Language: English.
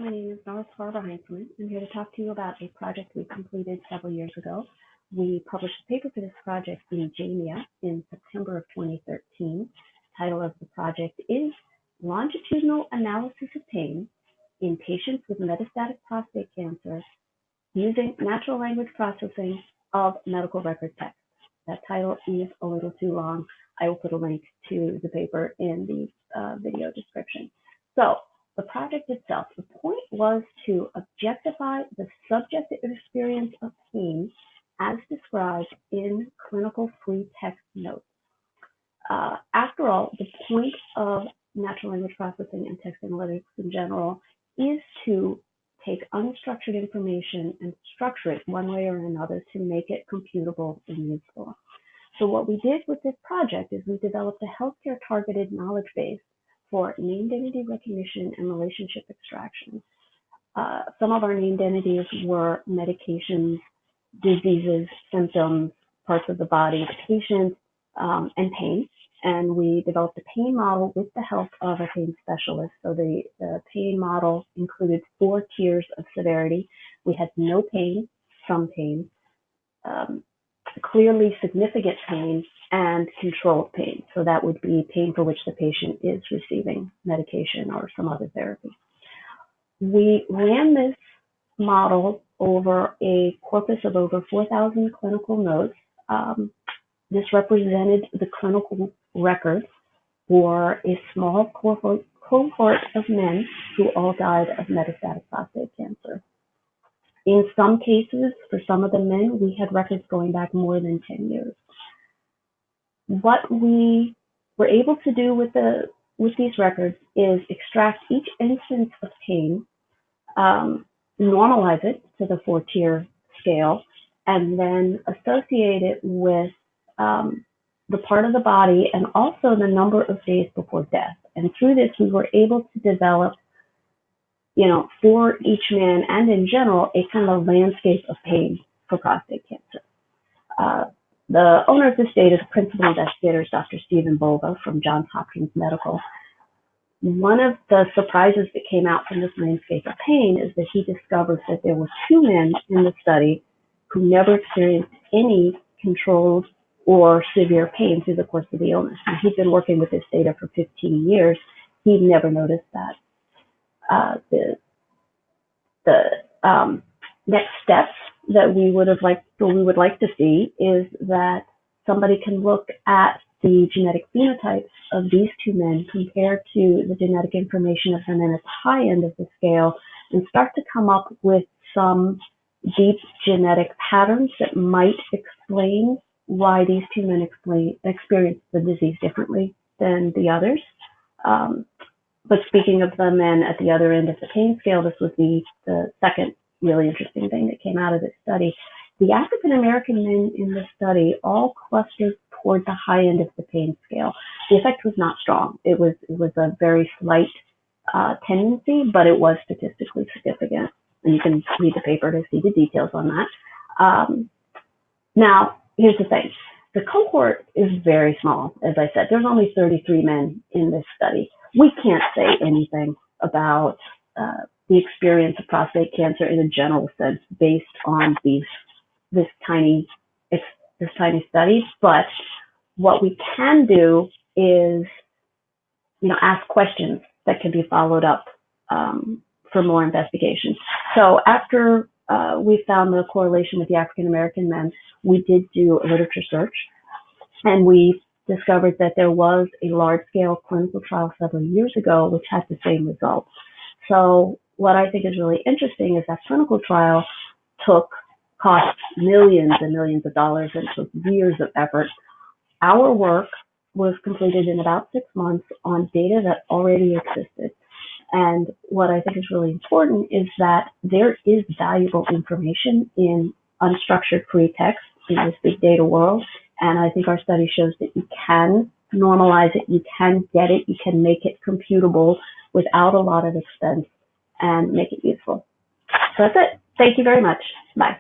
My name is Norris Farber-Heinzman. I'm here to talk to you about a project we completed several years ago. We published a paper for this project in JAMIA in September of 2013. The title of the project is Longitudinal Analysis of Pain in Patients with Metastatic Prostate Cancer Using Natural Language Processing of Medical Record Text. That title is a little too long. I will put a link to the paper in the video description. So, the project itself, the point was to objectify the subjective experience of pain as described in clinical free text notes. After all, the point of natural language processing and text analytics in general is to take unstructured information and structure it one way or another to make it computable and useful. So what we did with this project is we developed a healthcare targeted knowledge base for named entity recognition and relationship extraction. Some of our named entities were medications, diseases, symptoms, parts of the body, patients, and pain. And we developed a pain model with the help of a pain specialist. So the pain model included 4 tiers of severity. We had no pain, some pain, clearly significant pain, and controlled pain. So that would be pain for which the patient is receiving medication or some other therapy. We ran this model over a corpus of over 4,000 clinical notes. This represented the clinical record for a small cohort of men who all died of metastatic prostate cancer. In some cases, for some of the men, we had records going back more than 10 years. What we were able to do with these records is extract each instance of pain, normalize it to the 4-tier scale, and then associate it with the part of the body and also the number of days before death. And through this, we were able to develop, for each man and in general, a kind of landscape of pain for prostate cancer. The owner of this data, the principal investigator, is Dr. Stephen Bova from Johns Hopkins Medical. One of the surprises that came out from this landscape of pain is that he discovered that there were 2 men in the study who never experienced any controlled or severe pain through the course of the illness. And he'd been working with this data for 15 years. He'd never noticed that. The next steps that we would like to see is that somebody can look at the genetic phenotypes of these 2 men compared to the genetic information of the men at the high end of the scale and start to come up with some deep genetic patterns that might explain why these 2 men experience the disease differently than the others. But speaking of the men at the other end of the pain scale, this was the second really interesting thing that came out of this study. The African American men in the study all clustered toward the high end of the pain scale. The effect was not strong. It was a very slight tendency, but it was statistically significant. And you can read the paper to see the details on that. Now, here's the thing. The cohort is very small, as I said. There's only 33 men in this study. We can't say anything about the experience of prostate cancer in a general sense based on this tiny study. But what we can do is, ask questions that can be followed up for more investigation. So after we found the correlation with the African American men, we did do a literature search, and we discovered that there was a large-scale clinical trial several years ago which had the same results. So what I think is really interesting is that clinical trial cost millions and millions of dollars and took years of effort. Our work was completed in about 6 months on data that already existed. And what I think is really important is that there is valuable information in unstructured free text in this big data world. And I think our study shows that you can normalize it, you can get it, you can make it computable without a lot of expense and make it useful. So that's it. Thank you very much. Bye.